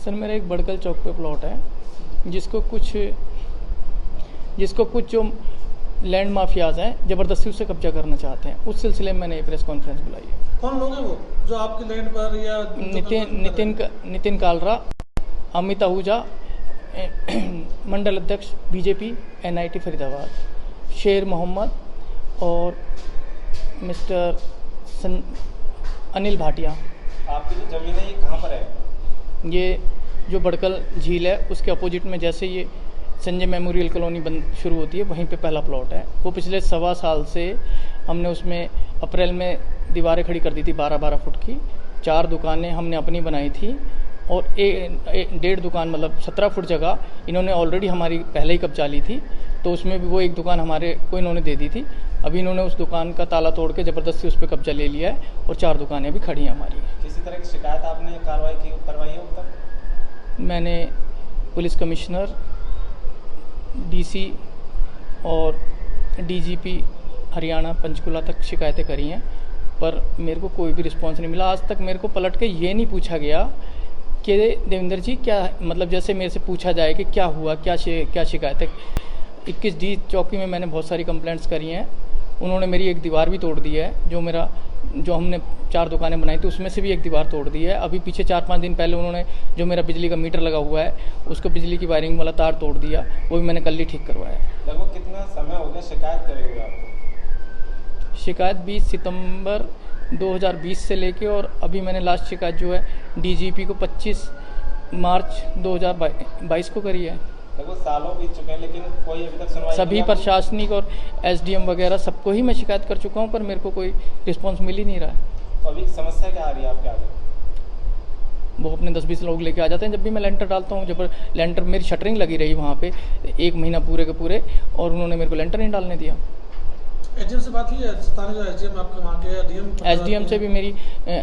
Sir मेरा एक बड़कल चौक पे प्लॉट है जिसको कुछ जो लैंड माफियाज हैं ज़बरदस्ती उससे कब्जा करना चाहते हैं। उस सिलसिले में मैंने ये प्रेस कॉन्फ्रेंस बुलाई है। कौन लोग हैं वो जो आपकी लैंड पर या नितिन कालरा, अमित आहूजा, मंडल अध्यक्ष बीजेपी NIT फरीदाबाद, शेर मोहम्मद और मिस्टर अनिल भाटिया। आपकी जो ज़मीन है ये कहाँ पर है? ये जो बड़कल झील है उसके अपोजिट में जैसे ये संजय मेमोरियल कॉलोनी शुरू होती है वहीं पे पहला प्लॉट है। वो पिछले 1.25 साल से हमने उसमें अप्रैल में दीवारें खड़ी कर दी थी 12-12 फुट की। 4 दुकानें हमने अपनी बनाई थी और 1.5 दुकान मतलब 17 फुट जगह इन्होंने ऑलरेडी हमारी पहले ही कब्जा ली थी, तो उसमें भी वो एक दुकान हमारे को इन्होंने दे दी थी। अभी इन्होंने उस दुकान का ताला तोड़ के ज़बरदस्ती उस पर कब्जा ले लिया है और 4 दुकानें भी खड़ी हैं हमारी। किसी तरह की शिकायत आपने करवाई है अब तक? मैंने पुलिस कमिश्नर, DC और DGP हरियाणा पंचकुला तक शिकायतें करी हैं, पर मेरे को कोई भी रिस्पांस नहीं मिला। आज तक मेरे को पलट के ये नहीं पूछा गया कि देवेंद्र जी क्या मतलब, जैसे मेरे से पूछा जाए कि क्या हुआ, क्या शिकायत है। 21D चौकी में मैंने बहुत सारी कंप्लेंट्स करी हैं। उन्होंने मेरी एक दीवार भी तोड़ दी है। जो हमने 4 दुकानें बनाई थी उसमें से भी एक दीवार तोड़ दी है। अभी पीछे 4-5 दिन पहले उन्होंने जो मेरा बिजली का मीटर लगा हुआ है उसको बिजली की वायरिंग वाला तार तोड़ दिया, वो भी मैंने कल ही ठीक करवाया। लगभग कितना समय हो गया शिकायत करे हुए आपको? शिकायत 20 सितंबर 2020 से लेके और अभी मैंने लास्ट शिकायत जो है DGP को 25 मार्च 2022 को करी है। लगभग सालों बीत चुके हैं लेकिन कोई अभी तक सुनवाई सभी प्रशासनिक और SDM वगैरह सबको ही मैं शिकायत कर चुका हूं, पर मेरे को कोई रिस्पांस मिल ही नहीं रहा है। तो अभी समस्या क्या आ रही है आपके आगे? वो अपने 10-20 लोग लेके आ जाते हैं जब भी मैं लेंटर डालता हूँ। जब लेंटर मेरी शटरिंग लगी रही वहाँ पे 1 महीना पूरे के पूरे, और उन्होंने मेरे को लेंटर नहीं डालने दिया। SDM से बात हुई है? स्थानीय जो SDM आपके वहाँ के SDM से भी मेरी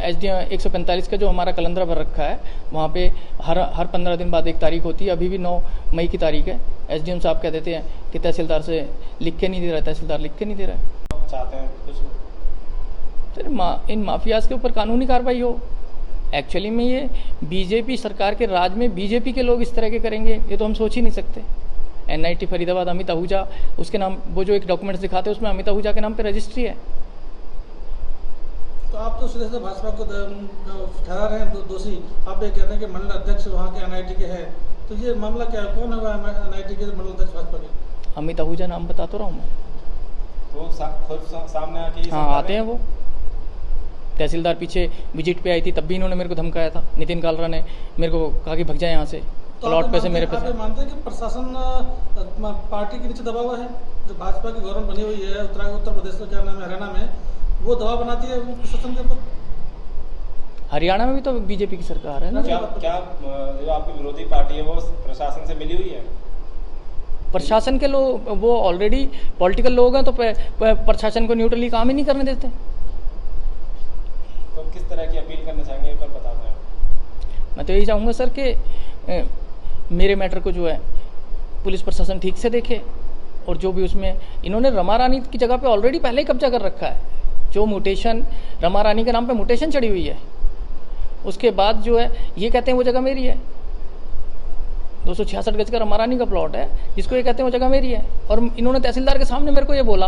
SDM 145 का जो हमारा कैलेंडर भर रखा है वहाँ पे हर 15 दिन बाद एक तारीख होती है। अभी भी 9 मई की तारीख है। SDM साहब कह देते हैं कि तहसीलदार से लिख के नहीं दे रहा है, तहसीलदार लिख के नहीं दे रहा है। चाहते हैं कुछ सर इन माफियाज के ऊपर कानूनी कार्रवाई हो। एक्चुअली में ये BJP सरकार के राज में BJP के लोग इस तरह के करेंगे ये तो हम सोच ही नहीं सकते। NIT फरीदाबाद अमित आहूजा, उसके नाम वो जो एक डॉक्यूमेंट्स दिखाते हैं उसमें अमित आहूजा के नाम पे रजिस्ट्री है। तो आप तो सीधे से भाजपा को ठहरा रहे हैं दोषी। आप ये कह रहे हैं कि मंडल अध्यक्ष वहाँ के NIT के हैं, तो ये मामला क्या है? कौन है NIT के मंडल अध्यक्ष भाजपा के? अमित आहूजा नाम बता तो रहा हूँ मैं। तो खुद सामने आके हाँ आते हैं वो। तहसीलदार पीछे विजिट पे आई थी तब भी इन्होंने मेरे को धमकाया था। नितिन कालरा ने मेरे को कहा कि भग जाए यहाँ से, प्लॉट पे से मेरे पे। आप मानते हैं कि प्रशासन पार्टी के नीचे दबा हुआ है? जो भाजपा की गवर्नमेंट बनी हुई है उत्तर प्रदेश का क्या नाम है, हरियाणा में, वो दबाव बनाती है वो प्रशासन के ऊपर? हरियाणा में भी तो BJP की सरकार है ना। क्या जो आपकी विरोधी पार्टी है वो प्रशासन से मिली हुई है? प्रशासन के लोग वो ऑलरेडी पॉलिटिकल लोग हैं, तो प्रशासन को न्यूट्रली काम ही नहीं करने देते। तो किस तरह की अपील करना चाहेंगे पर बता दें? मैं तो यही चाहूँगा सर कि मेरे मैटर को जो है पुलिस प्रशासन ठीक से देखे, और जो भी उसमें इन्होंने रमा रानी की जगह पे ऑलरेडी पहले ही कब्जा कर रखा है। जो म्यूटेशन रमा रानी के नाम पे म्यूटेशन चढ़ी हुई है, उसके बाद जो है ये कहते हैं वो जगह मेरी है। 266 गज का रमा रानी का प्लॉट है जिसको ये कहते हैं वो जगह मेरी है। और इन्होंने तहसीलदार के सामने मेरे को ये बोला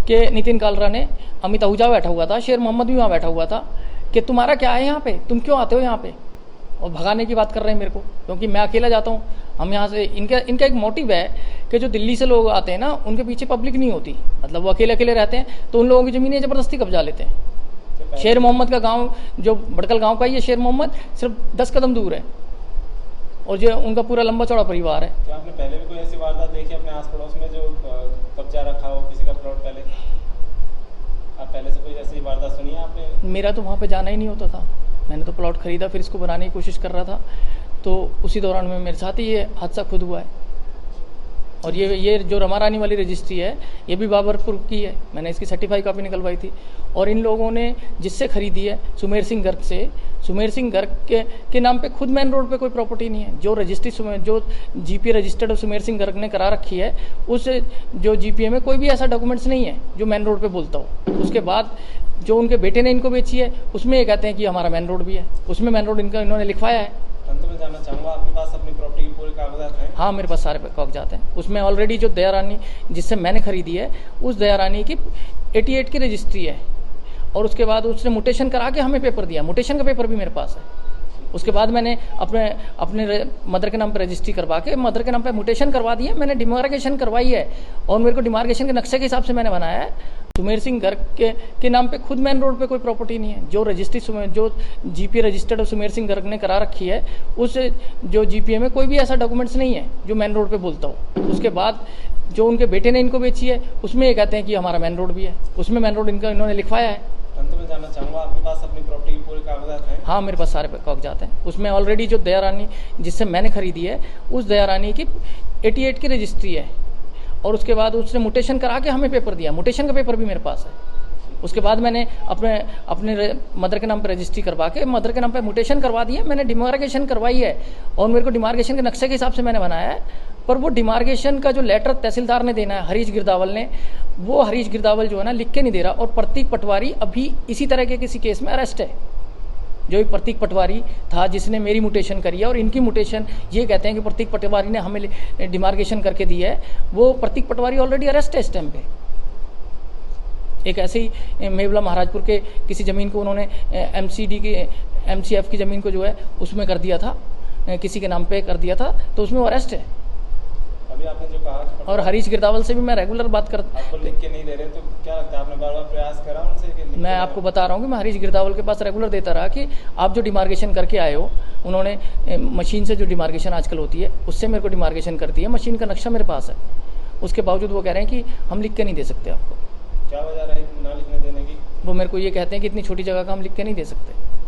कि नितिन कालरा ने, अमित आहूजा बैठा हुआ था, शेर मोहम्मद भी वहाँ बैठा हुआ था, कि तुम्हारा क्या है यहाँ पे, तुम क्यों आते हो यहाँ पे, और भगाने की बात कर रहे हैं मेरे को, क्योंकि मैं अकेला जाता हूँ। हम यहाँ से इनका एक मोटिव है कि जो दिल्ली से लोग आते हैं ना उनके पीछे पब्लिक नहीं होती, मतलब वो अकेले अकेले रहते हैं तो उन लोगों की ज़मीनें ज़बरदस्ती कब्जा लेते हैं। शेर मोहम्मद का गांव जो बड़कल गांव का ही है, शेर मोहम्मद सिर्फ 10 कदम दूर है, और जो उनका पूरा लंबा चौड़ा परिवार है। क्या आपने पहले भी कोई ऐसी वारदात देखी अपने आस पड़ोस में जो कब्जा रखा हो किसी का प्लॉट? आप पहले से कोई ऐसी वारदात सुनी है आपने? मेरा तो वहाँ पे जाना ही नहीं होता था। मैंने तो प्लॉट खरीदा, फिर इसको बनाने की कोशिश कर रहा था, तो उसी दौरान में मेरे साथ ही ये हादसा खुद हुआ है। और ये जो रमा रानी वाली रजिस्ट्री है ये भी बाबरपुर की है, मैंने इसकी सर्टिफाई कॉपी निकलवाई थी। और इन लोगों ने जिससे खरीदी है सुमेर सिंह गर्ग से, सुमेर सिंह गर्ग के नाम पे खुद मेन रोड पे कोई प्रॉपर्टी नहीं है। जो रजिस्ट्री जो GPA रजिस्टर्ड सुमेर सिंह गर्ग ने करा रखी है, उस जो GPA में कोई भी ऐसा डॉक्यूमेंट्स नहीं है जो मेन रोड पे बोलता हो। उसके बाद जो उनके बेटे ने इनको बेची है उसमें ये कहते हैं कि हमारा मेन रोड भी है, उसमें मेन रोड इन्होंने लिखवाया है। अंत में जानना चाहूँगा चाहूँगा, आपके पास अपनी प्रॉपर्टी के पूरे कागजात हैं? हाँ, मेरे पास सारे कागजात हैं। उसमें ऑलरेडी जो दया रानी जिससे मैंने खरीदी है, उस दया रानी की 88 की रजिस्ट्री है, और उसके बाद उसने म्यूटेशन करा के हमें पेपर दिया। म्यूटेशन का पेपर भी मेरे पास है। उसके बाद मैंने अपने मदर के नाम पर रजिस्ट्री करवा के मदर के नाम पे म्यूटेशन करवा दिया। मैंने डिमार्केशन करवाई है, और मेरे को डिमार्केशन के नक्शे के हिसाब से मैंने बनाया है। सुमेर सिंह गर्ग के नाम पे खुद मेन रोड पे कोई प्रॉपर्टी नहीं है। जो रजिस्ट्री जो जीपीए रजिस्टर्ड सुमेर सिंह गर्ग ने करा रखी है, उस जो जीपीए में कोई भी ऐसा डॉक्यूमेंट्स नहीं है जो मेन रोड पे बोलता हो। उसके बाद जो उनके बेटे ने इनको बेची है, उसमें ये कहते हैं कि हमारा मेन रोड भी है, उसमें मेन रोड इन्होंने लिखवाया है। अंत में जानना चाहूँगा, आपके पास अपनी प्रॉपर्टी के पूरे कागजात हैं? हाँ, मेरे पास सारे कागजात हैं। उसमें ऑलरेडी जो दया रानी जिससे मैंने खरीदी है, उस दया रानी की 88 की रजिस्ट्री है, और उसके बाद उसने म्यूटेशन करा के हमें पेपर दिया। म्यूटेशन का पेपर भी मेरे पास है। उसके बाद मैंने अपने मदर के नाम पर रजिस्ट्री करवा के मदर के नाम पे म्यूटेशन करवा दिया। मैंने डिमार्केशन करवाई है, और मेरे को डिमार्केशन के नक्शे के हिसाब से मैंने बनाया है। पर वो डिमार्केशन का जो लेटर तहसीलदार ने देना है, हरीश गिरदावल ने, वो हरीश गिरदावल जो है ना लिख के नहीं दे रहा। और प्रतीक पटवारी अभी इसी तरह के किसी केस में अरेस्ट है। जो एक प्रतीक पटवारी था जिसने मेरी म्यूटेशन करी है, और इनकी म्यूटेशन ये कहते हैं कि प्रतीक पटवारी ने हमें डिमार्केशन करके दी है, वो प्रतीक पटवारी ऑलरेडी अरेस्ट है इस टाइम पे। एक ऐसे ही मेवला महाराजपुर के किसी ज़मीन को उन्होंने एमसीडी की एमसीएफ की ज़मीन को जो है उसमें कर दिया था, किसी के नाम पे कर दिया था, तो उसमें वो अरेस्ट है। अभी आपने जो कहा कि और हरीश गिरदावल से भी मैं रेगुलर बात कर आपको लिख के नहीं दे रहे, तो क्या लगता है आपने बार बार प्रयास करा उनसे कि लिख के मैं आपको बता रहा हूँ कि मैं हरीश गिरदावल के पास रेगुलर देता रहा कि आप जो डिमार्केशन करके आए हो, उन्होंने मशीन से जो डिमार्केशन आजकल होती है उससे मेरे को डिमार्केशन करती है। मशीन का नक्शा मेरे पास है, उसके बावजूद वो कह रहे हैं कि हम लिख के नहीं दे सकते आपको। क्या वजह रही ना लिखने देने की? वो मेरे को ये कहते हैं कि इतनी छोटी जगह का हम लिख के नहीं दे सकते।